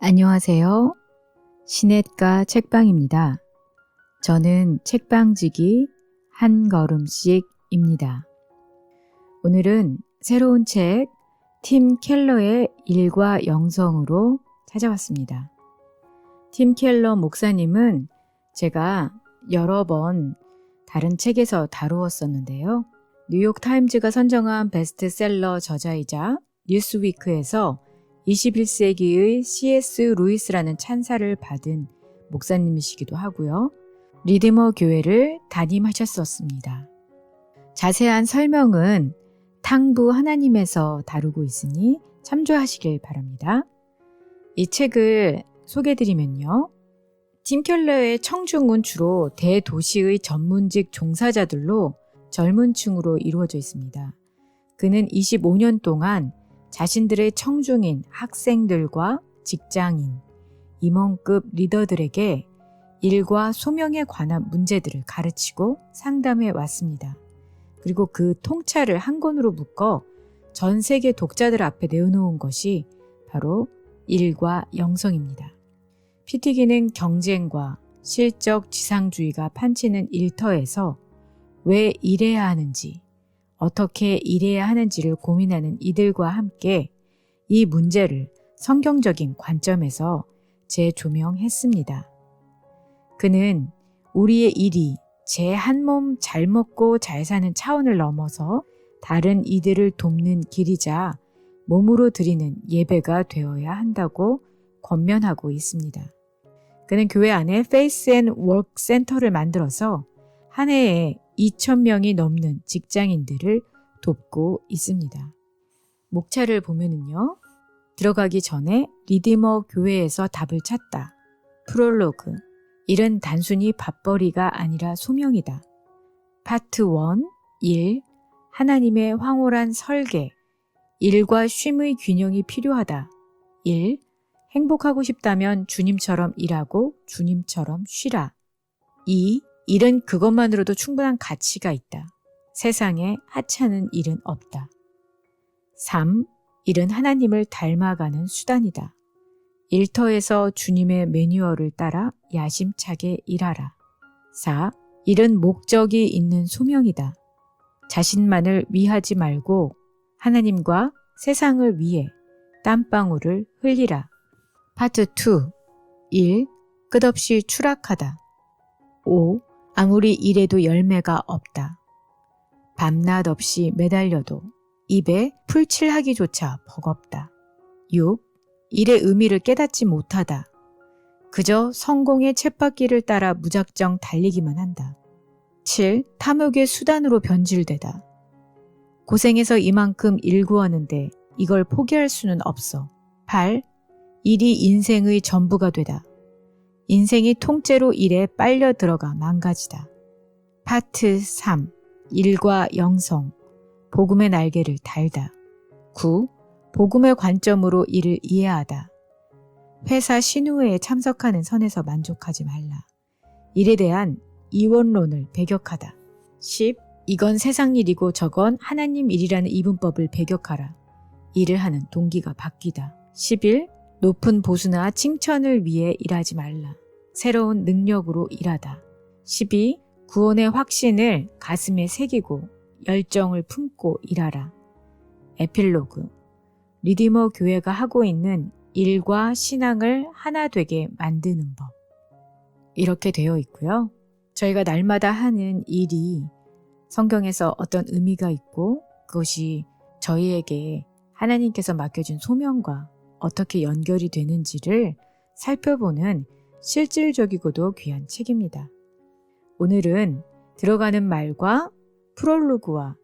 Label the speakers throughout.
Speaker 1: 안녕하세요. 시냇가 책방입니다. 저는 책방지기 한 걸음씩입니다. 오늘은 새로운 책 팀 켈러의 일과 영성으로 찾아왔습니다. 팀 켈러 목사님은 제가 여러 번 다른 책에서 다루었었는데요. 뉴욕 타임즈가 선정한 베스트셀러 저자이자 뉴스위크에서 21세기의 C.S. 루이스라는 찬사를 받은 목사님이시기도 하고요. 리디머 교회를 담임하셨었습니다. 자세한 설명은 탕부 하나님에서 다루고 있으니 참조하시길 바랍니다. 이 책을 소개해드리면요. 팀 켈러의 청중은 주로 대도시의 전문직 종사자들로 젊은 층으로 이루어져 있습니다. 그는 25년 동안 자신들의 청중인 학생들과 직장인, 임원급 리더들에게 일과 소명에 관한 문제들을 가르치고 상담해 왔습니다. 그리고 그 통찰을 한 권으로 묶어 전 세계 독자들 앞에 내어놓은 것이 바로 일과 영성입니다. 피티기는 경쟁과 실적 지상주의가 판치는 일터에서 왜 일해야 하는지, 어떻게 일해야 하는지를 고민하는 이들과 함께 이 문제를 성경적인 관점에서 재조명했습니다. 그는 우리의 일이 제 한 몸 잘 먹고 잘 사는 차원을 넘어서 다른 이들을 돕는 길이자 몸으로 드리는 예배가 되어야 한다고 권면하고 있습니다. 그는 교회 안에 페이스 앤 워크 센터를 만들어서 한 해에 2,000명이 넘는 직장인들을 돕고 있습니다. 목차를 보면은요. 들어가기 전에 리디머 교회에서 답을 찾다. 프롤로그. 일은 단순히 밥벌이가 아니라 소명이다. 파트 1. 일. 하나님의 황홀한 설계. 일과 쉼의 균형이 필요하다. 1. 행복하고 싶다면 주님처럼 일하고 주님처럼 쉬라. 2. 일은 그것만으로도 충분한 가치가 있다. 세상에 하찮은 일은 없다. 3. 일은 하나님을 닮아가는 수단이다. 일터에서 주님의 매뉴얼을 따라 야심차게 일하라. 4. 일은 목적이 있는 소명이다. 자신만을 위하지 말고 하나님과 세상을 위해 땀방울을 흘리라. 파트 2. 일. 끝없이 추락하다. 5. 아무리 일해도 열매가 없다. 밤낮 없이 매달려도 입에 풀칠하기조차 버겁다. 6. 일의 의미를 깨닫지 못하다. 그저 성공의 쳇바퀴를 따라 무작정 달리기만 한다. 7. 탐욕의 수단으로 변질되다. 고생해서 이만큼 일구었는데 이걸 포기할 수는 없어. 8. 일이 인생의 전부가 되다. 인생이 통째로 일에 빨려 들어가 망가지다. 파트 3. 일과 영성. 복음의 날개를 달다. 9. 복음의 관점으로 일을 이해하다. 회사 신우회에 참석하는 선에서 만족하지 말라. 일에 대한 이원론을 배격하다. 10. 이건 세상 일이고 저건 하나님 일이라는 이분법을 배격하라. 일을 하는 동기가 바뀌다. 11. 높은 보수나 칭찬을 위해 일하지 말라. 새로운 능력으로 일하다. 12. 구원의 확신을 가슴에 새기고 열정을 품고 일하라. 에필로그. 리디머 교회가 하고 있는 일과 신앙을 하나 되게 만드는 법. 이렇게 되어 있고요. 저희가 날마다 하는 일이 성경에서 어떤 의미가 있고 그것이 저희에게 하나님께서 맡겨준 소명과 어떻게 연결이 되는지를 살펴보는 실질적이고도 귀한 책입니다. 오늘은 들어가는 말과 프롤로그와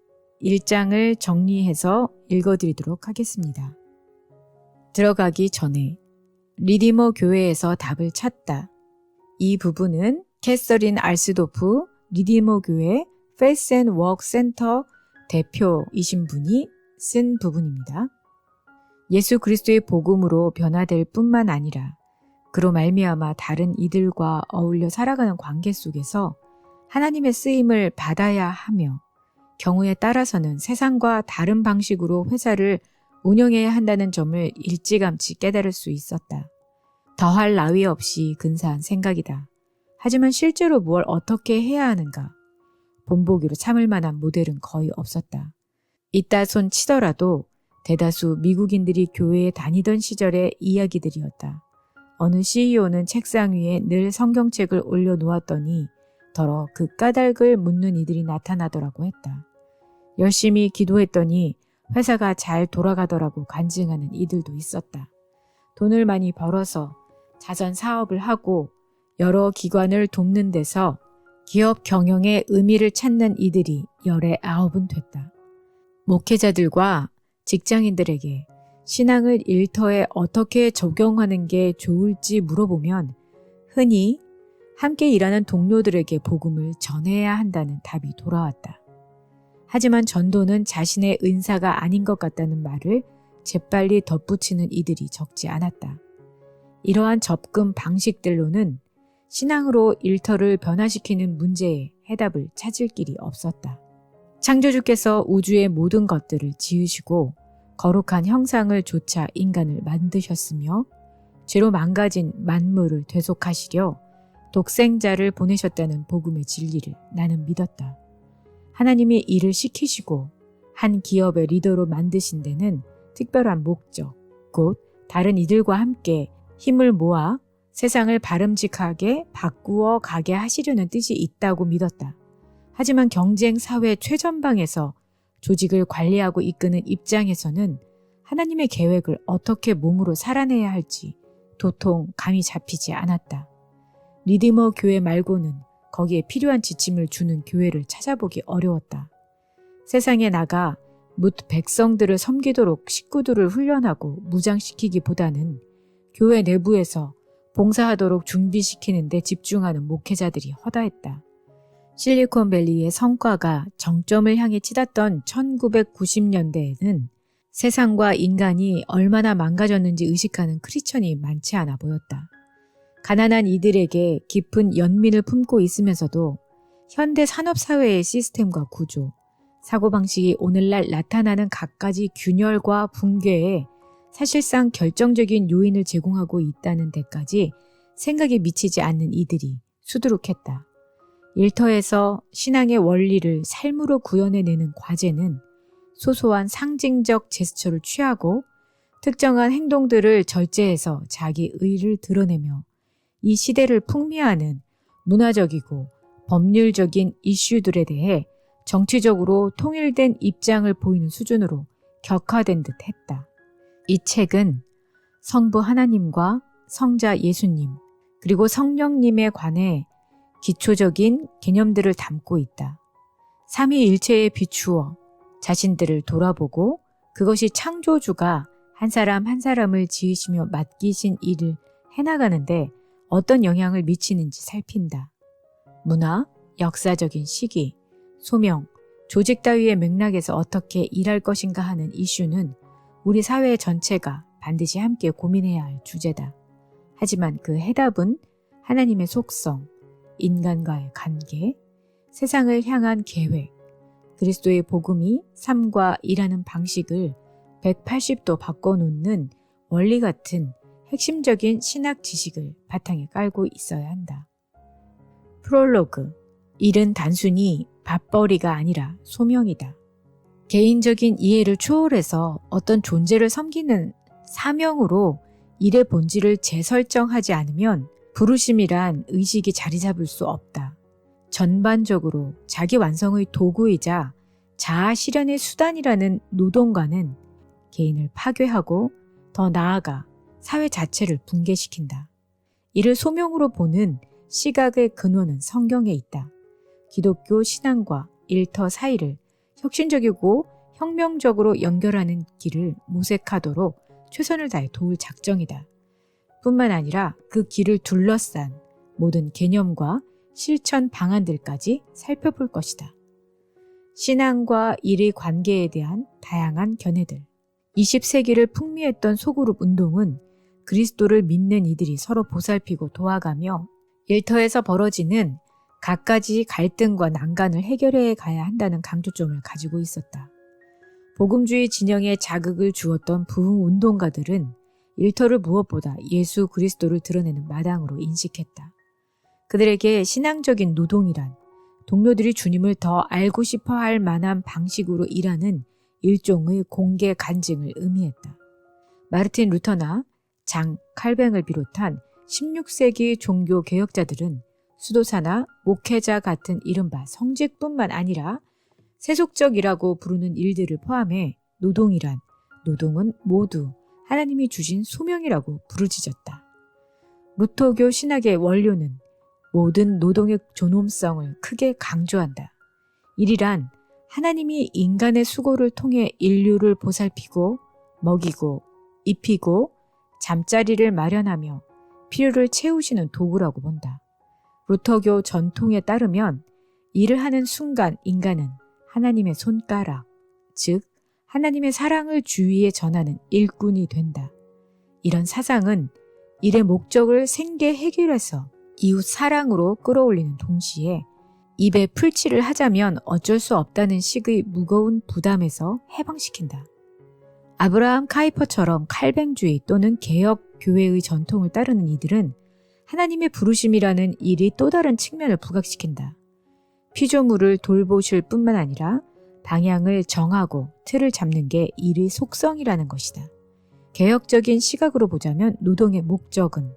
Speaker 1: 1장을 정리해서 읽어드리도록 하겠습니다. 들어가기 전에 리디머 교회에서 답을 찾다. 이 부분은 캐서린 알스도프 리디머 교회 페이스 앤 워크 센터 대표이신 분이 쓴 부분입니다. 예수 그리스도의 복음으로 변화될 뿐만 아니라 그로 말미암아 다른 이들과 어울려 살아가는 관계 속에서 하나님의 쓰임을 받아야 하며 경우에 따라서는 세상과 다른 방식으로 회사를 운영해야 한다는 점을 일찌감치 깨달을 수 있었다. 더할 나위 없이 근사한 생각이다. 하지만 실제로 뭘 어떻게 해야 하는가? 본보기로 삼을 만한 모델은 거의 없었다. 이따 손 치더라도 대다수 미국인들이 교회에 다니던 시절의 이야기들이었다. 어느 CEO는 책상 위에 늘 성경책을 올려놓았더니 더러 그 까닭을 묻는 이들이 나타나더라고 했다. 열심히 기도했더니 회사가 잘 돌아가더라고 간증하는 이들도 있었다. 돈을 많이 벌어서 자선 사업을 하고 여러 기관을 돕는 데서 기업 경영의 의미를 찾는 이들이 열의 9은 됐다. 목회자들과 직장인들에게 신앙을 일터에 어떻게 적용하는 게 좋을지 물어보면 흔히 함께 일하는 동료들에게 복음을 전해야 한다는 답이 돌아왔다. 하지만 전도는 자신의 은사가 아닌 것 같다는 말을 재빨리 덧붙이는 이들이 적지 않았다. 이러한 접근 방식들로는 신앙으로 일터를 변화시키는 문제에 해답을 찾을 길이 없었다. 창조주께서 우주의 모든 것들을 지으시고 거룩한 형상을 조차 인간을 만드셨으며 죄로 망가진 만물을 되속하시려 독생자를 보내셨다는 복음의 진리를 나는 믿었다. 하나님이 일을 시키시고 한 기업의 리더로 만드신 데는 특별한 목적, 곧 다른 이들과 함께 힘을 모아 세상을 바람직하게 바꾸어 가게 하시려는 뜻이 있다고 믿었다. 하지만 경쟁 사회 최전방에서 조직을 관리하고 이끄는 입장에서는 하나님의 계획을 어떻게 몸으로 살아내야 할지 도통 감이 잡히지 않았다. 리디머 교회 말고는 거기에 필요한 지침을 주는 교회를 찾아보기 어려웠다. 세상에 나가 뭇 백성들을 섬기도록 식구들을 훈련하고 무장시키기보다는 교회 내부에서 봉사하도록 준비시키는 데 집중하는 목회자들이 허다했다. 실리콘밸리의 성과가 정점을 향해 치닫던 1990년대에는 세상과 인간이 얼마나 망가졌는지 의식하는 크리스천이 많지 않아 보였다. 가난한 이들에게 깊은 연민을 품고 있으면서도 현대 산업사회의 시스템과 구조, 사고방식이 오늘날 나타나는 갖가지 균열과 붕괴에 사실상 결정적인 요인을 제공하고 있다는 데까지 생각이 미치지 않는 이들이 수두룩했다. 일터에서 신앙의 원리를 삶으로 구현해내는 과제는 소소한 상징적 제스처를 취하고 특정한 행동들을 절제해서 자기 의를 드러내며 이 시대를 풍미하는 문화적이고 법률적인 이슈들에 대해 정치적으로 통일된 입장을 보이는 수준으로 격화된 듯 했다. 이 책은 성부 하나님과 성자 예수님 그리고 성령님에 관해 기초적인 개념들을 담고 있다. 삼위일체에 비추어 자신들을 돌아보고 그것이 창조주가 한 사람 한 사람을 지으시며 맡기신 일을 해나가는데 어떤 영향을 미치는지 살핀다. 문화, 역사적인 시기, 소명, 조직 따위의 맥락에서 어떻게 일할 것인가 하는 이슈는 우리 사회 전체가 반드시 함께 고민해야 할 주제다. 하지만 그 해답은 하나님의 속성, 인간과의 관계, 세상을 향한 계획, 그리스도의 복음이 삶과 일하는 방식을 180도 바꿔놓는 원리 같은 핵심적인 신학 지식을 바탕에 깔고 있어야 한다. 프롤로그, 일은 단순히 밥벌이가 아니라 소명이다. 개인적인 이해를 초월해서 어떤 존재를 섬기는 사명으로 일의 본질을 재설정하지 않으면 부르심이란 의식이 자리 잡을 수 없다. 전반적으로 자기 완성의 도구이자 자아 실현의 수단이라는 노동과는 개인을 파괴하고 더 나아가 사회 자체를 붕괴시킨다. 이를 소명으로 보는 시각의 근원은 성경에 있다. 기독교 신앙과 일터 사이를 혁신적이고 혁명적으로 연결하는 길을 모색하도록 최선을 다해 도울 작정이다. 뿐만 아니라 그 길을 둘러싼 모든 개념과 실천 방안들까지 살펴볼 것이다. 신앙과 일의 관계에 대한 다양한 견해들. 20세기를 풍미했던 소그룹 운동은 그리스도를 믿는 이들이 서로 보살피고 도와가며 일터에서 벌어지는 갖가지 갈등과 난간을 해결해 가야 한다는 강조점을 가지고 있었다. 복음주의 진영에 자극을 주었던 부흥운동가들은 일터를 무엇보다 예수 그리스도를 드러내는 마당으로 인식했다. 그들에게 신앙적인 노동이란 동료들이 주님을 더 알고 싶어 할 만한 방식으로 일하는 일종의 공개 간증을 의미했다. 마르틴 루터나 장 칼뱅을 비롯한 16세기 종교 개혁자들은 수도사나 목회자 같은 이른바 성직뿐만 아니라 세속적이라고 부르는 일들을 포함해 노동은 모두 하나님이 주신 소명이라고 부르짖었다. 루터교 신학의 원료는 모든 노동의 존엄성을 크게 강조한다. 일이란 하나님이 인간의 수고를 통해 인류를 보살피고 먹이고 입히고 잠자리를 마련하며 필요를 채우시는 도구라고 본다. 루터교 전통에 따르면 일을 하는 순간 인간은 하나님의 손가락, 즉 하나님의 사랑을 주위에 전하는 일꾼이 된다. 이런 사상은 일의 목적을 생계 해결해서 이웃 사랑으로 끌어올리는 동시에 입에 풀칠을 하자면 어쩔 수 없다는 식의 무거운 부담에서 해방시킨다. 아브라함 카이퍼처럼 칼뱅주의 또는 개혁 교회의 전통을 따르는 이들은 하나님의 부르심이라는 일이 또 다른 측면을 부각시킨다. 피조물을 돌보실 뿐만 아니라 방향을 정하고 틀을 잡는 게 일의 속성이라는 것이다. 개혁적인 시각으로 보자면 노동의 목적은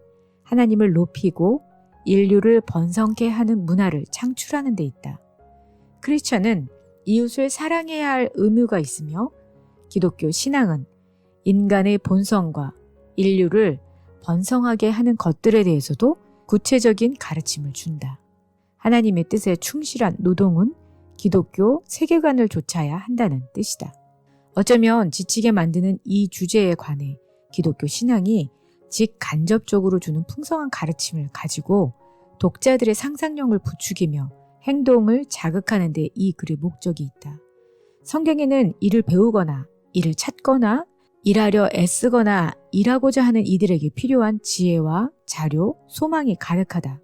Speaker 1: 하나님을 높이고 인류를 번성케 하는 문화를 창출하는 데 있다. 크리스천은 이웃을 사랑해야 할 의무가 있으며 기독교 신앙은 인간의 본성과 인류를 번성하게 하는 것들에 대해서도 구체적인 가르침을 준다. 하나님의 뜻에 충실한 노동은 기독교 세계관을 좇아야 한다는 뜻이다. 어쩌면 지치게 만드는 이 주제에 관해 기독교 신앙이 직간접적으로 주는 풍성한 가르침을 가지고 독자들의 상상력을 부추기며 행동을 자극하는 데 이 글의 목적이 있다. 성경에는 일을 배우거나 일을 찾거나 일하려 애쓰거나 일하고자 하는 이들에게 필요한 지혜와 자료, 소망이 가득하다.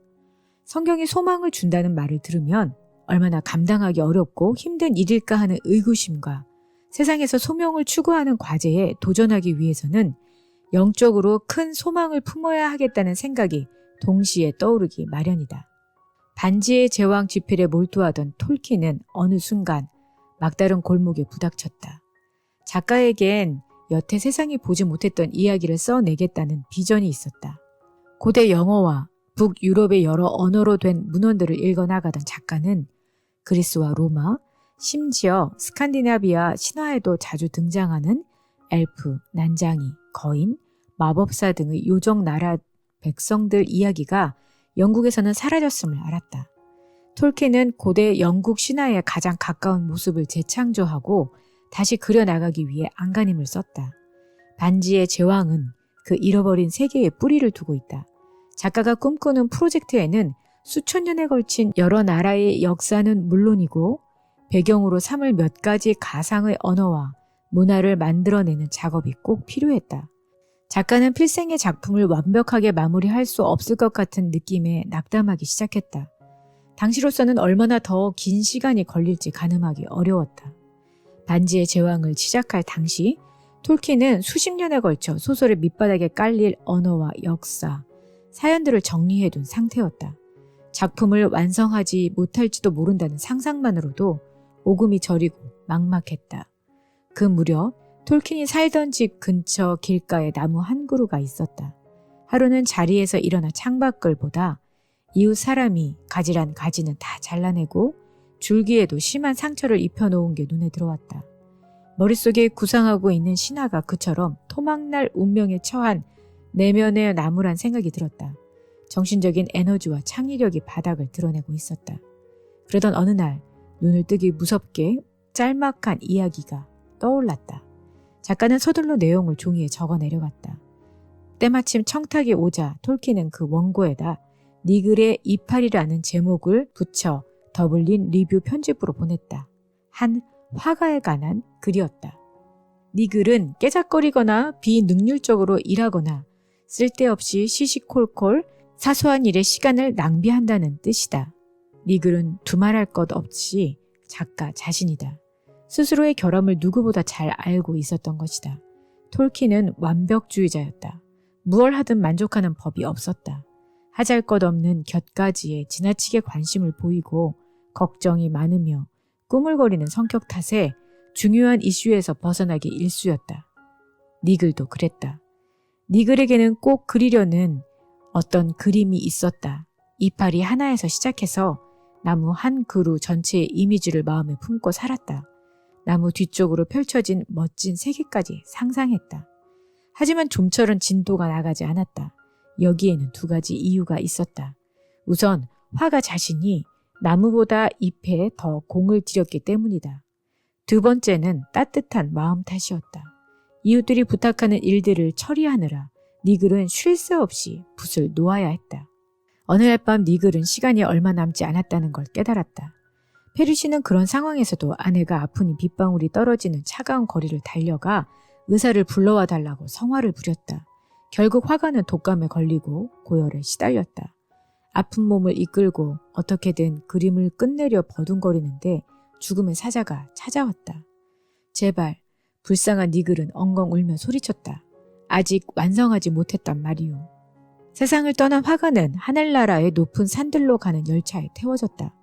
Speaker 1: 성경이 소망을 준다는 말을 들으면 얼마나 감당하기 어렵고 힘든 일일까 하는 의구심과 세상에서 소명을 추구하는 과제에 도전하기 위해서는 영적으로 큰 소망을 품어야 하겠다는 생각이 동시에 떠오르기 마련이다. 반지의 제왕 집필에 몰두하던 톨킨은 어느 순간 막다른 골목에 부닥쳤다. 작가에겐 여태 세상이 보지 못했던 이야기를 써내겠다는 비전이 있었다. 고대 영어와 북유럽의 여러 언어로 된 문헌들을 읽어나가던 작가는 그리스와 로마, 심지어 스칸디나비아 신화에도 자주 등장하는 엘프, 난장이, 거인, 마법사 등의 요정 나라 백성들 이야기가 영국에서는 사라졌음을 알았다. 톨킨은 고대 영국 신화에 가장 가까운 모습을 재창조하고 다시 그려나가기 위해 안간힘을 썼다. 반지의 제왕은 그 잃어버린 세계에 뿌리를 두고 있다. 작가가 꿈꾸는 프로젝트에는 수천 년에 걸친 여러 나라의 역사는 물론이고 배경으로 삼을 몇 가지 가상의 언어와 문화를 만들어내는 작업이 꼭 필요했다. 작가는 필생의 작품을 완벽하게 마무리할 수 없을 것 같은 느낌에 낙담하기 시작했다. 당시로서는 얼마나 더 긴 시간이 걸릴지 가늠하기 어려웠다. 반지의 제왕을 시작할 당시 톨킨은 수십 년에 걸쳐 소설의 밑바닥에 깔릴 언어와 역사, 사연들을 정리해둔 상태였다. 작품을 완성하지 못할지도 모른다는 상상만으로도 오금이 저리고 막막했다. 그 무렵 톨킨이 살던 집 근처 길가에 나무 한 그루가 있었다. 하루는 자리에서 일어나 창밖을 보다 이웃 사람이 가지란 가지는 다 잘라내고 줄기에도 심한 상처를 입혀놓은 게 눈에 들어왔다. 머릿속에 구상하고 있는 신하가 그처럼 토막날 운명에 처한 내면의 나무란 생각이 들었다. 정신적인 에너지와 창의력이 바닥을 드러내고 있었다. 그러던 어느 날 눈을 뜨기 무섭게 짤막한 이야기가 떠올랐다. 작가는 서둘러 내용을 종이에 적어 내려갔다. 때마침 청탁이 오자 톨킨은 그 원고에다 니글의 이파리라는 제목을 붙여 더블린 리뷰 편집으로 보냈다. 한 화가에 관한 글이었다. 니글은 깨작거리거나 비능률적으로 일하거나 쓸데없이 시시콜콜 사소한 일에 시간을 낭비한다는 뜻이다. 니글은 두말할 것 없이 작가 자신이다. 스스로의 결함을 누구보다 잘 알고 있었던 것이다. 톨킨은 완벽주의자였다. 무얼 하든 만족하는 법이 없었다. 하잘것없는 곁가지에 지나치게 관심을 보이고 걱정이 많으며 꾸물거리는 성격 탓에 중요한 이슈에서 벗어나기 일쑤였다. 니글도 그랬다. 니글에게는 꼭 그리려는 어떤 그림이 있었다. 이파리 하나에서 시작해서 나무 한 그루 전체의 이미지를 마음에 품고 살았다. 나무 뒤쪽으로 펼쳐진 멋진 세계까지 상상했다. 하지만 좀처럼 진도가 나가지 않았다. 여기에는 두 가지 이유가 있었다. 우선 화가 자신이 나무보다 잎에 더 공을 들였기 때문이다. 두 번째는 따뜻한 마음 탓이었다. 이웃들이 부탁하는 일들을 처리하느라 니글은 쉴 새 없이 붓을 놓아야 했다. 어느 날 밤 니글은 시간이 얼마 남지 않았다는 걸 깨달았다. 페르시는 그런 상황에서도 아내가 아프니 빗방울이 떨어지는 차가운 거리를 달려가 의사를 불러와 달라고 성화를 부렸다. 결국 화가는 독감에 걸리고 고열에 시달렸다. 아픈 몸을 이끌고 어떻게든 그림을 끝내려 버둥거리는데 죽음의 사자가 찾아왔다. 제발, 불쌍한 니글은 엉엉 울며 소리쳤다. 아직 완성하지 못했단 말이오. 세상을 떠난 화가는 하늘나라의 높은 산들로 가는 열차에 태워졌다.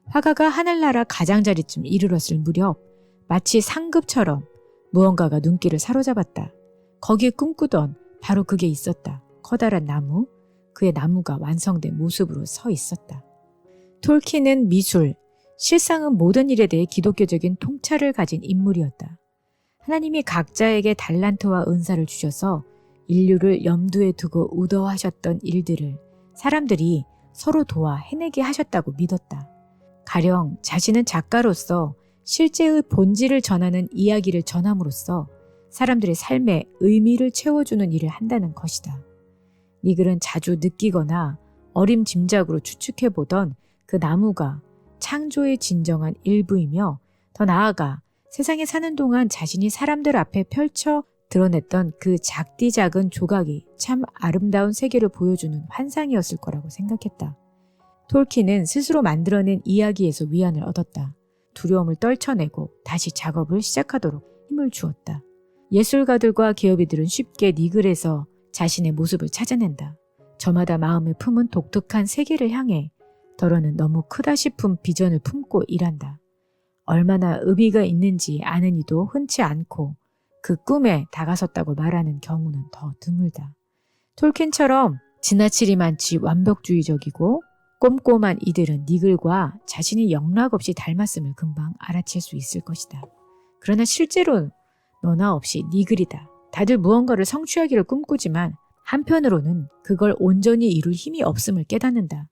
Speaker 1: 화가가 하늘나라 가장자리쯤 이르렀을 무렵 마치 상급처럼 무언가가 눈길을 사로잡았다. 거기에 꿈꾸던 바로 그게 있었다. 커다란 나무, 그의 나무가 완성된 모습으로 서 있었다. 톨킨은 미술, 실상은 모든 일에 대해 기독교적인 통찰을 가진 인물이었다. 하나님이 각자에게 달란트와 은사를 주셔서 인류를 염두에 두고 의도하셨던 일들을 사람들이 서로 도와 해내게 하셨다고 믿었다. 가령 자신은 작가로서 실제의 본질을 전하는 이야기를 전함으로써 사람들의 삶에 의미를 채워주는 일을 한다는 것이다. 니글은 자주 느끼거나 어림짐작으로 추측해보던 그 나무가 창조의 진정한 일부이며 더 나아가 세상에 사는 동안 자신이 사람들 앞에 펼쳐 드러냈던 그 작디 작은 조각이 참 아름다운 세계를 보여주는 환상이었을 거라고 생각했다. 톨킨은 스스로 만들어낸 이야기에서 위안을 얻었다. 두려움을 떨쳐내고 다시 작업을 시작하도록 힘을 주었다. 예술가들과 기업인들은 쉽게 니글에서 자신의 모습을 찾아낸다. 저마다 마음에 품은 독특한 세계를 향해 더러는 너무 크다 싶은 비전을 품고 일한다. 얼마나 의미가 있는지 아는 이도 흔치 않고 그 꿈에 다가섰다고 말하는 경우는 더 드물다. 톨킨처럼 지나치리만치 완벽주의적이고 꼼꼼한 이들은 니글과 자신이 영락없이 닮았음을 금방 알아챌 수 있을 것이다. 그러나 실제로 너나 없이 니글이다. 다들 무언가를 성취하기를 꿈꾸지만 한편으로는 그걸 온전히 이룰 힘이 없음을 깨닫는다.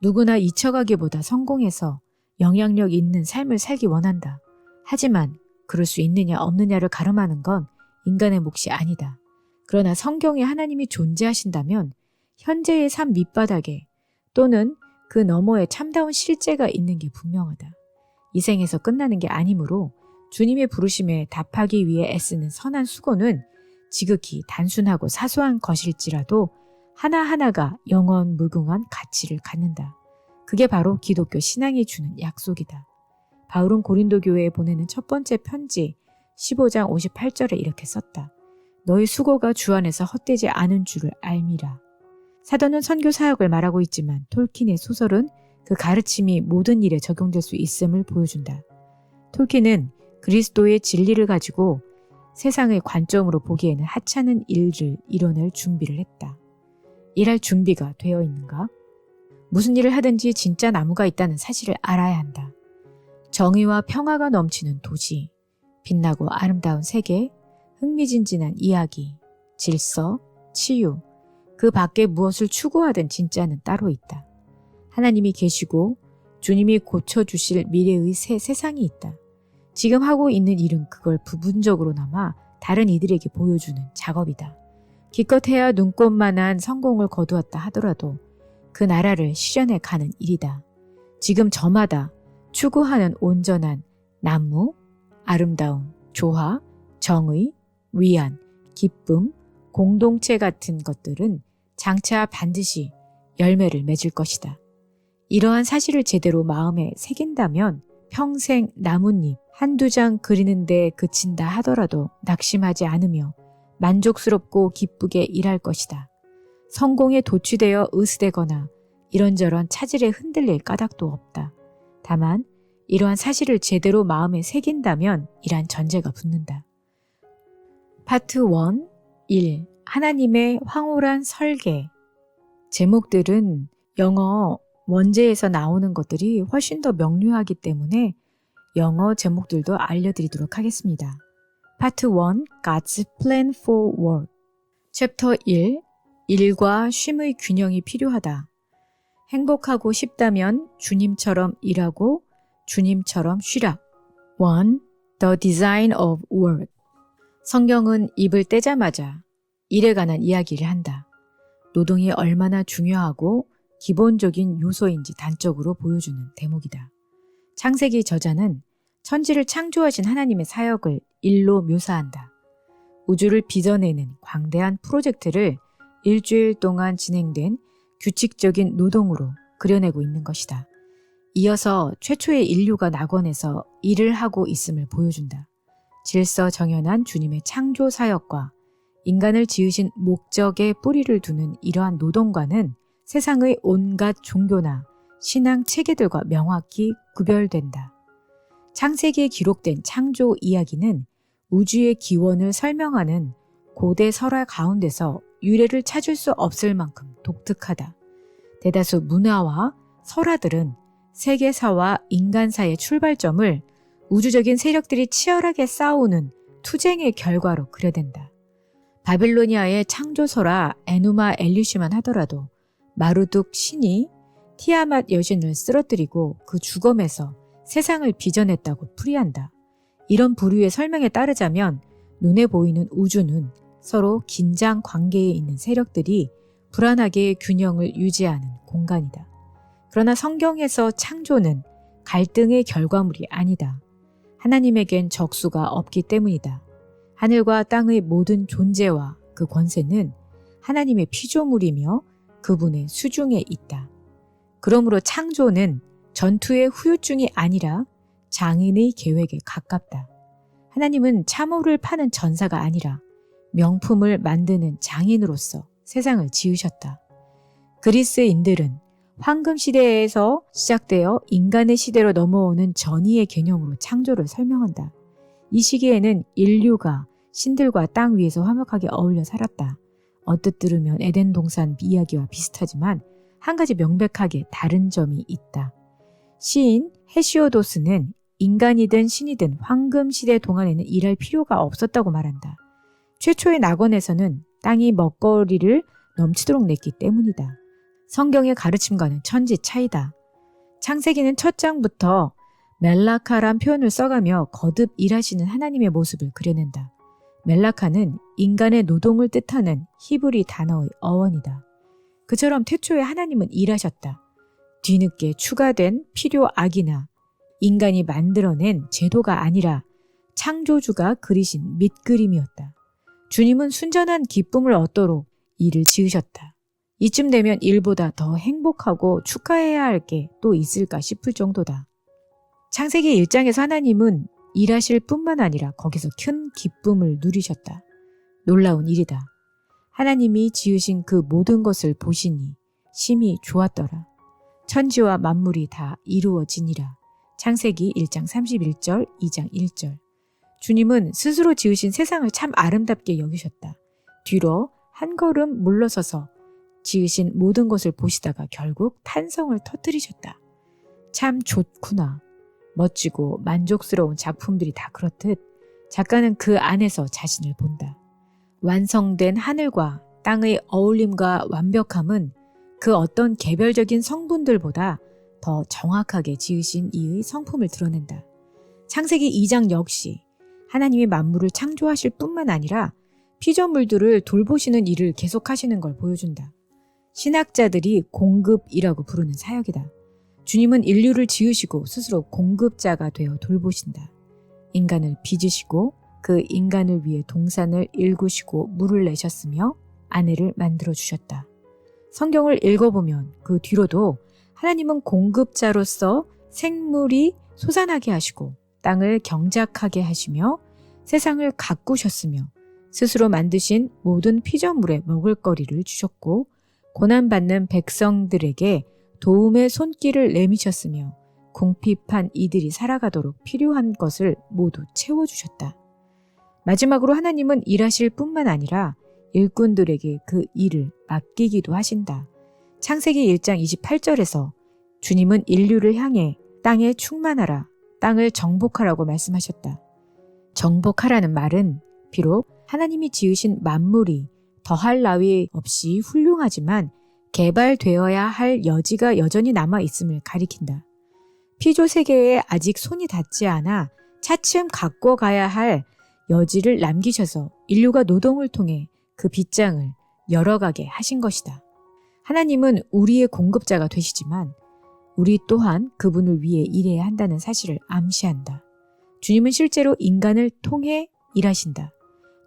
Speaker 1: 누구나 이쳐가기보다 성공해서 영향력 있는 삶을 살기 원한다. 하지만 그럴 수 있느냐 없느냐를 가름하는 건 인간의 몫이 아니다. 그러나 성경에 하나님이 존재하신다면 현재의 삶 밑바닥에 또는 그 너머에 참다운 실제가 있는 게 분명하다. 이 생에서 끝나는 게 아니므로 주님의 부르심에 답하기 위해 애쓰는 선한 수고는 지극히 단순하고 사소한 것일지라도 하나하나가 영원무궁한 가치를 갖는다. 그게 바로 기독교 신앙이 주는 약속이다. 바울은 고린도 교회에 보내는 첫 번째 편지 15장 58절에 이렇게 썼다. 너희 수고가 주 안에서 헛되지 않은 줄을 알미라. 사도는 선교 사역을 말하고 있지만 톨킨의 소설은 그 가르침이 모든 일에 적용될 수 있음을 보여준다. 톨킨은 그리스도의 진리를 가지고 세상의 관점으로 보기에는 하찮은 일을 이뤄낼 준비를 했다. 일할 준비가 되어 있는가? 무슨 일을 하든지 진짜 나무가 있다는 사실을 알아야 한다. 정의와 평화가 넘치는 도시, 빛나고 아름다운 세계, 흥미진진한 이야기, 질서, 치유, 그 밖에 무엇을 추구하든 진짜는 따로 있다. 하나님이 계시고 주님이 고쳐주실 미래의 새 세상이 있다. 지금 하고 있는 일은 그걸 부분적으로나마 다른 이들에게 보여주는 작업이다. 기껏해야 눈꽃만한 성공을 거두었다 하더라도 그 나라를 실현해 가는 일이다. 지금 저마다 추구하는 온전한 나무, 아름다움, 조화, 정의, 위안, 기쁨, 공동체 같은 것들은 장차 반드시 열매를 맺을 것이다. 이러한 사실을 제대로 마음에 새긴다면 평생 나뭇잎 한두 장 그리는데 그친다 하더라도 낙심하지 않으며 만족스럽고 기쁘게 일할 것이다. 성공에 도취되어 으스대거나 이런저런 차질에 흔들릴 까닭도 없다. 다만 이러한 사실을 제대로 마음에 새긴다면 이란 전제가 붙는다. 파트 1. 1. 하나님의 황홀한 설계. 제목들은 영어 원제에서 나오는 것들이 훨씬 더 명료하기 때문에 영어 제목들도 알려드리도록 하겠습니다. 파트 1. God's Plan for Work. 챕터 1. 일과 쉼의 균형이 필요하다. 행복하고 싶다면 주님처럼 일하고 주님처럼 쉬라. 1. The Design of Work. 성경은 입을 떼자마자 일에 관한 이야기를 한다. 노동이 얼마나 중요하고 기본적인 요소인지 단적으로 보여주는 대목이다. 창세기 저자는 천지를 창조하신 하나님의 사역을 일로 묘사한다. 우주를 빚어내는 광대한 프로젝트를 일주일 동안 진행된 규칙적인 노동으로 그려내고 있는 것이다. 이어서 최초의 인류가 낙원에서 일을 하고 있음을 보여준다. 질서정연한 주님의 창조 사역과 인간을 지으신 목적에 뿌리를 두는 이러한 노동과는 세상의 온갖 종교나 신앙 체계들과 명확히 구별된다. 창세기에 기록된 창조 이야기는 우주의 기원을 설명하는 고대 설화 가운데서 유래를 찾을 수 없을 만큼 독특하다. 대다수 문화와 설화들은 세계사와 인간사의 출발점을 우주적인 세력들이 치열하게 싸우는 투쟁의 결과로 그려댄다. 바빌로니아의 창조설화 에누마 엘리시만 하더라도 마르둑 신이 티아맛 여신을 쓰러뜨리고 그 주검에서 세상을 빚어냈다고 풀이한다. 이런 부류의 설명에 따르자면 눈에 보이는 우주는 서로 긴장 관계에 있는 세력들이 불안하게 균형을 유지하는 공간이다. 그러나 성경에서 창조는 갈등의 결과물이 아니다. 하나님에겐 적수가 없기 때문이다. 하늘과 땅의 모든 존재와 그 권세는 하나님의 피조물이며 그분의 수중에 있다. 그러므로 창조는 전투의 후유증이 아니라 장인의 계획에 가깝다. 하나님은 참호를 파는 전사가 아니라 명품을 만드는 장인으로서 세상을 지으셨다. 그리스인들은 황금 시대에서 시작되어 인간의 시대로 넘어오는 전이의 개념으로 창조를 설명한다. 이 시기에는 인류가 신들과 땅 위에서 화목하게 어울려 살았다. 언뜻 들으면 에덴 동산 이야기와 비슷하지만 한 가지 명백하게 다른 점이 있다. 시인 헤시오도스는 인간이든 신이든 황금 시대 동안에는 일할 필요가 없었다고 말한다. 최초의 낙원에서는 땅이 먹거리를 넘치도록 냈기 때문이다. 성경의 가르침과는 천지 차이다. 창세기는 첫 장부터 멜라카란 표현을 써가며 거듭 일하시는 하나님의 모습을 그려낸다. 멜라카는 인간의 노동을 뜻하는 히브리 단어의 어원이다. 그처럼 태초에 하나님은 일하셨다. 뒤늦게 추가된 필요악이나 인간이 만들어낸 제도가 아니라 창조주가 그리신 밑그림이었다. 주님은 순전한 기쁨을 얻도록 일을 지으셨다. 이쯤 되면 일보다 더 행복하고 축하해야 할 게 또 있을까 싶을 정도다. 창세기 1장에서 하나님은 일하실 뿐만 아니라 거기서 큰 기쁨을 누리셨다. 놀라운 일이다. 하나님이 지으신 그 모든 것을 보시니 심히 좋았더라. 천지와 만물이 다 이루어지니라. 창세기 1장 31절, 2장 1절. 주님은 스스로 지으신 세상을 참 아름답게 여기셨다. 뒤로 한 걸음 물러서서 지으신 모든 것을 보시다가 결국 탄성을 터뜨리셨다. 참 좋구나. 멋지고 만족스러운 작품들이 다 그렇듯 작가는 그 안에서 자신을 본다. 완성된 하늘과 땅의 어울림과 완벽함은 그 어떤 개별적인 성분들보다 더 정확하게 지으신 이의 성품을 드러낸다. 창세기 2장 역시 하나님이 만물을 창조하실 뿐만 아니라 피조물들을 돌보시는 일을 계속하시는 걸 보여준다. 신학자들이 공급이라고 부르는 사역이다. 주님은 인류를 지으시고 스스로 공급자가 되어 돌보신다. 인간을 빚으시고 그 인간을 위해 동산을 일구시고 물을 내셨으며 아내를 만들어주셨다. 성경을 읽어보면 그 뒤로도 하나님은 공급자로서 생물이 솟아나게 하시고 땅을 경작하게 하시며 세상을 가꾸셨으며 스스로 만드신 모든 피조물에 먹을거리를 주셨고 고난받는 백성들에게 도움의 손길을 내미셨으며 궁핍한 이들이 살아가도록 필요한 것을 모두 채워주셨다. 마지막으로 하나님은 일하실 뿐만 아니라 일꾼들에게 그 일을 맡기기도 하신다. 창세기 1장 28절에서 주님은 인류를 향해 땅에 충만하라, 땅을 정복하라고 말씀하셨다. 정복하라는 말은 비록 하나님이 지으신 만물이 더할 나위 없이 훌륭하지만 개발되어야 할 여지가 여전히 남아있음을 가리킨다. 피조 세계에 아직 손이 닿지 않아 차츰 갖고 가야 할 여지를 남기셔서 인류가 노동을 통해 그 빗장을 열어가게 하신 것이다. 하나님은 우리의 공급자가 되시지만 우리 또한 그분을 위해 일해야 한다는 사실을 암시한다. 주님은 실제로 인간을 통해 일하신다.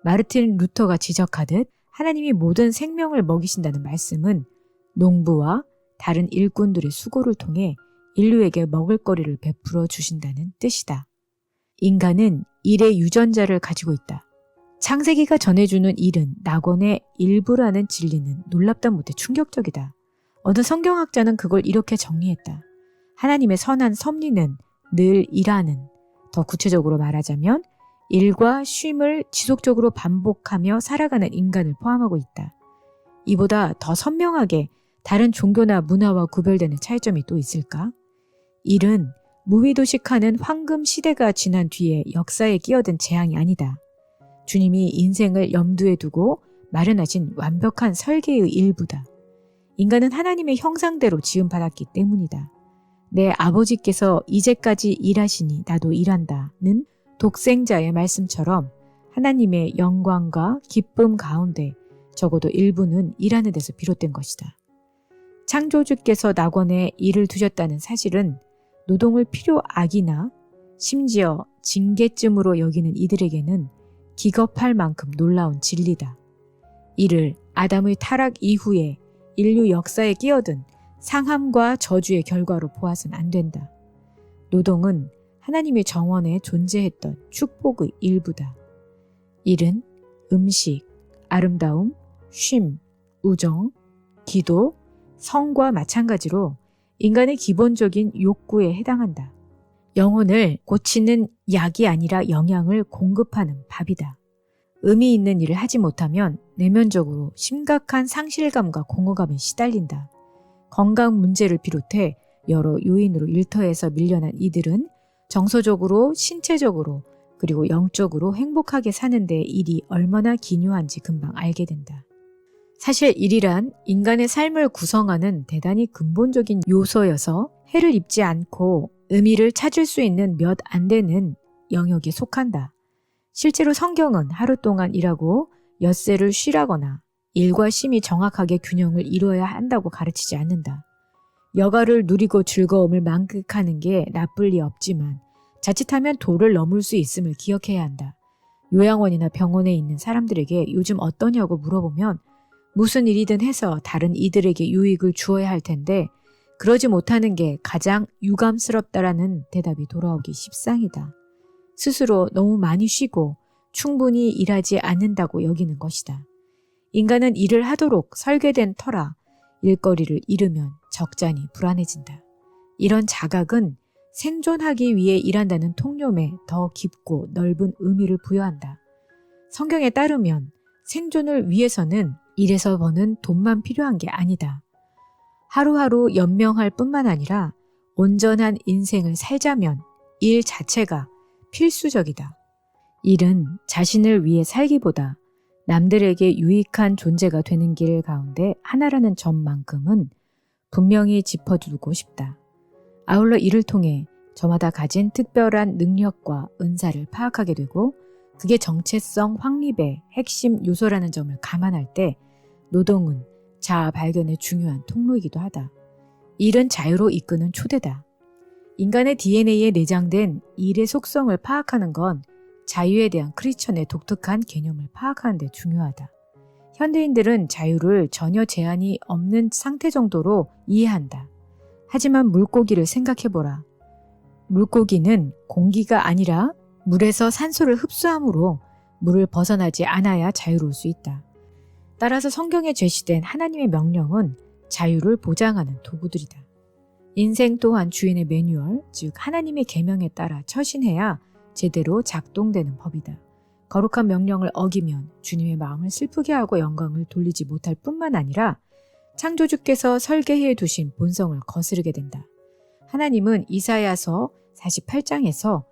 Speaker 1: 마르틴 루터가 지적하듯 하나님이 모든 생명을 먹이신다는 말씀은 농부와 다른 일꾼들의 수고를 통해 인류에게 먹을거리를 베풀어 주신다는 뜻이다. 인간은 일의 유전자를 가지고 있다. 창세기가 전해주는 일은 낙원의 일부라는 진리는 놀랍다 못해 충격적이다. 어느 성경학자는 그걸 이렇게 정리했다. 하나님의 선한 섭리는 늘 일하는, 더 구체적으로 말하자면 일과 쉼을 지속적으로 반복하며 살아가는 인간을 포함하고 있다. 이보다 더 선명하게 다른 종교나 문화와 구별되는 차이점이 또 있을까? 일은 무의도식하는 황금 시대가 지난 뒤에 역사에 끼어든 재앙이 아니다. 주님이 인생을 염두에 두고 마련하신 완벽한 설계의 일부다. 인간은 하나님의 형상대로 지음받았기 때문이다. 내 아버지께서 이제까지 일하시니 나도 일한다는 독생자의 말씀처럼 하나님의 영광과 기쁨 가운데 적어도 일부는 일하는 데서 비롯된 것이다. 창조주께서 낙원에 일을 두셨다는 사실은 노동을 필요악이나 심지어 징계쯤으로 여기는 이들에게는 기겁할 만큼 놀라운 진리다. 이를 아담의 타락 이후에 인류 역사에 끼어든 상함과 저주의 결과로 보아서는 안 된다. 노동은 하나님의 정원에 존재했던 축복의 일부다. 일은 음식, 아름다움, 쉼, 우정, 기도, 성과 마찬가지로 인간의 기본적인 욕구에 해당한다. 영혼을 고치는 약이 아니라 영양을 공급하는 밥이다. 의미 있는 일을 하지 못하면 내면적으로 심각한 상실감과 공허감에 시달린다. 건강 문제를 비롯해 여러 요인으로 일터에서 밀려난 이들은 정서적으로, 신체적으로, 그리고 영적으로 행복하게 사는 데 일이 얼마나 기묘한지 금방 알게 된다. 사실 일이란 인간의 삶을 구성하는 대단히 근본적인 요소여서 해를 입지 않고 의미를 찾을 수 있는 몇 안 되는 영역에 속한다. 실제로 성경은 하루 동안 일하고 엿새를 쉬라거나 일과 쉼이 정확하게 균형을 이루어야 한다고 가르치지 않는다. 여가를 누리고 즐거움을 만끽하는 게 나쁠 리 없지만 자칫하면 도를 넘을 수 있음을 기억해야 한다. 요양원이나 병원에 있는 사람들에게 요즘 어떠냐고 물어보면 무슨 일이든 해서 다른 이들에게 유익을 주어야 할 텐데 그러지 못하는 게 가장 유감스럽다라는 대답이 돌아오기 십상이다. 스스로 너무 많이 쉬고 충분히 일하지 않는다고 여기는 것이다. 인간은 일을 하도록 설계된 터라 일거리를 잃으면 적잖이 불안해진다. 이런 자각은 생존하기 위해 일한다는 통념에 더 깊고 넓은 의미를 부여한다. 성경에 따르면 생존을 위해서는 일에서 버는 돈만 필요한 게 아니다. 하루하루 연명할 뿐만 아니라 온전한 인생을 살자면 일 자체가 필수적이다. 일은 자신을 위해 살기보다 남들에게 유익한 존재가 되는 길 가운데 하나라는 점만큼은 분명히 짚어두고 싶다. 아울러 이를 통해 저마다 가진 특별한 능력과 은사를 파악하게 되고 그게 정체성 확립의 핵심 요소라는 점을 감안할 때 노동은 자아 발견의 중요한 통로이기도 하다. 일은 자유로 이끄는 초대다. 인간의 DNA에 내장된 일의 속성을 파악하는 건 자유에 대한 크리스천의 독특한 개념을 파악하는 데 중요하다. 현대인들은 자유를 전혀 제한이 없는 상태 정도로 이해한다. 하지만 물고기를 생각해보라. 물고기는 공기가 아니라 물에서 산소를 흡수함으로 물을 벗어나지 않아야 자유로울 수 있다. 따라서 성경에 제시된 하나님의 명령은 자유를 보장하는 도구들이다. 인생 또한 주인의 매뉴얼, 즉 하나님의 계명에 따라 처신해야 제대로 작동되는 법이다. 거룩한 명령을 어기면 주님의 마음을 슬프게 하고 영광을 돌리지 못할 뿐만 아니라 창조주께서 설계해 두신 본성을 거스르게 된다. 하나님은 이사야서 48장에서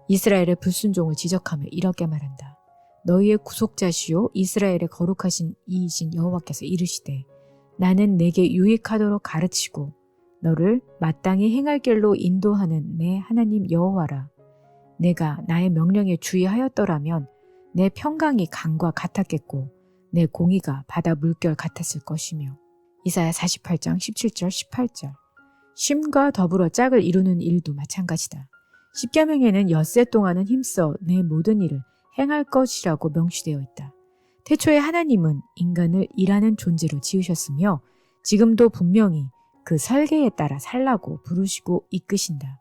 Speaker 1: 이스라엘의 불순종을 지적하며 이렇게 말한다. 너희의 구속자시요 이스라엘의 거룩하신 이이신 여호와께서 이르시되 나는 내게 유익하도록 가르치고 너를 마땅히 행할 길로 인도하는 내 하나님 여호와라. 내가 나의 명령에 주의하였더라면 내 평강이 강과 같았겠고 내 공의가 바다 물결 같았을 것이며. 이사야 48장 17절 18절. 쉼과 더불어 짝을 이루는 일도 마찬가지다. 십계명에는 엿새 동안은 힘써 내 모든 일을 행할 것이라고 명시되어 있다. 태초에 하나님은 인간을 일하는 존재로 지으셨으며 지금도 분명히 그 설계에 따라 살라고 부르시고 이끄신다.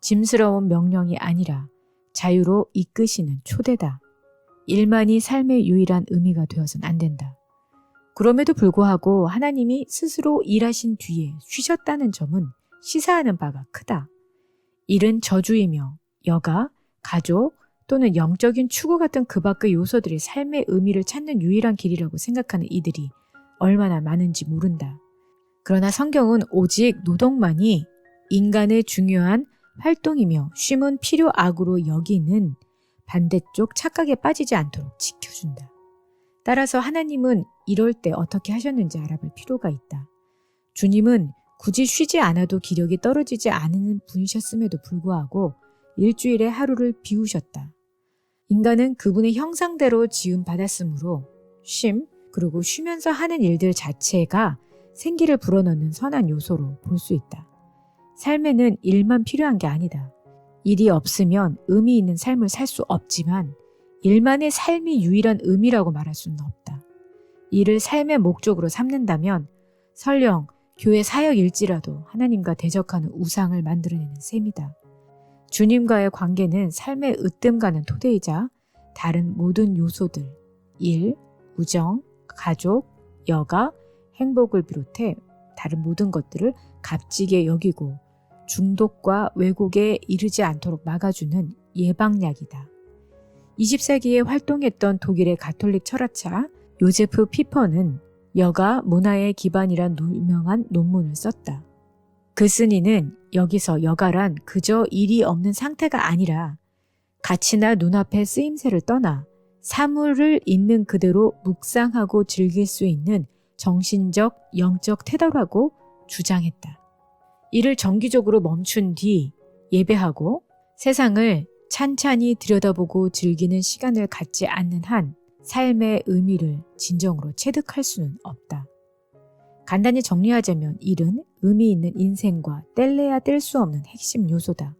Speaker 1: 짐스러운 명령이 아니라 자유로 이끄시는 초대다. 일만이 삶의 유일한 의미가 되어선 안 된다. 그럼에도 불구하고 하나님이 스스로 일하신 뒤에 쉬셨다는 점은 시사하는 바가 크다. 일은 저주이며 여가, 가족 또는 영적인 추구 같은 그 밖의 요소들이 삶의 의미를 찾는 유일한 길이라고 생각하는 이들이 얼마나 많은지 모른다. 그러나 성경은 오직 노동만이 인간의 중요한 활동이며 쉼은 필요악으로 여기는 반대쪽 착각에 빠지지 않도록 지켜준다. 따라서 하나님은 이럴 때 어떻게 하셨는지 알아볼 필요가 있다. 주님은 굳이 쉬지 않아도 기력이 떨어지지 않는 분이셨음에도 불구하고 일주일에 하루를 비우셨다. 인간은 그분의 형상대로 지음받았으므로 쉼, 그리고 쉬면서 하는 일들 자체가 생기를 불어넣는 선한 요소로 볼 수 있다. 삶에는 일만 필요한 게 아니다. 일이 없으면 의미 있는 삶을 살 수 없지만 일만의 삶이 유일한 의미라고 말할 수는 없다. 일을 삶의 목적으로 삼는다면 설령 교회 사역일지라도 하나님과 대적하는 우상을 만들어내는 셈이다. 주님과의 관계는 삶의 으뜸가는 토대이자 다른 모든 요소들, 일, 우정, 가족, 여가, 행복을 비롯해 다른 모든 것들을 값지게 여기고 중독과 왜곡에 이르지 않도록 막아주는 예방약이다. 20세기에 활동했던 독일의 가톨릭 철학자 요제프 피퍼는 여가 문화의 기반이란 유명한 논문을 썼다. 그 쓴이는 여기서 여가란 그저 일이 없는 상태가 아니라 가치나 눈앞의 쓰임새를 떠나 사물을 있는 그대로 묵상하고 즐길 수 있는 정신적, 영적 태도라고 주장했다. 이를 정기적으로 멈춘 뒤 예배하고 세상을 찬찬히 들여다보고 즐기는 시간을 갖지 않는 한 삶의 의미를 진정으로 체득할 수는 없다. 간단히 정리하자면 일은 의미 있는 인생과 뗄래야 뗄 수 없는 핵심 요소다.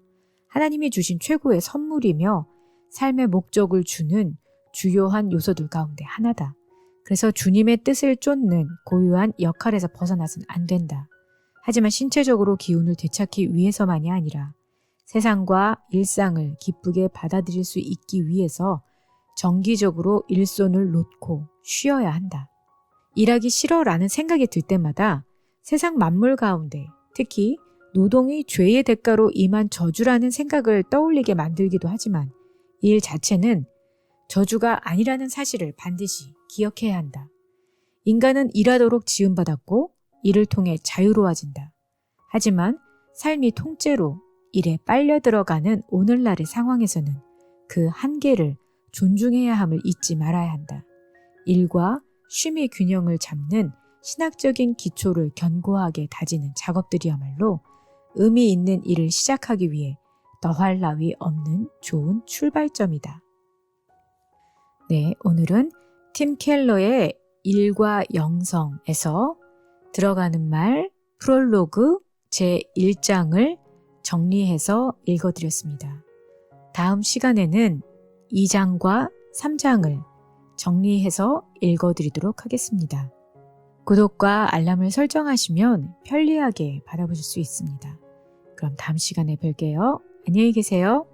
Speaker 1: 하나님이 주신 최고의 선물이며 삶의 목적을 주는 주요한 요소들 가운데 하나다. 그래서 주님의 뜻을 쫓는 고유한 역할에서 벗어나서는 안 된다. 하지만 신체적으로 기운을 되찾기 위해서만이 아니라 세상과 일상을 기쁘게 받아들일 수 있기 위해서 정기적으로 일손을 놓고 쉬어야 한다. 일하기 싫어라는 생각이 들 때마다 세상 만물 가운데 특히 노동이 죄의 대가로 임한 저주라는 생각을 떠올리게 만들기도 하지만 일 자체는 저주가 아니라는 사실을 반드시 기억해야 한다. 인간은 일하도록 지음받았고 일을 통해 자유로워진다. 하지만 삶이 통째로 일에 빨려 들어가는 오늘날의 상황에서는 그 한계를 존중해야 함을 잊지 말아야 한다. 일과 쉼의 균형을 잡는 신학적인 기초를 견고하게 다지는 작업들이야말로 의미 있는 일을 시작하기 위해 더할 나위 없는 좋은 출발점이다. 네, 오늘은 팀 켈러의 일과 영성에서 들어가는 말 프롤로그 제1장을 정리해서 읽어드렸습니다. 다음 시간에는 2장과 3장을 정리해서 읽어드리도록 하겠습니다. 구독과 알람을 설정하시면 편리하게 받아보실 수 있습니다. 그럼 다음 시간에 뵐게요. 안녕히 계세요.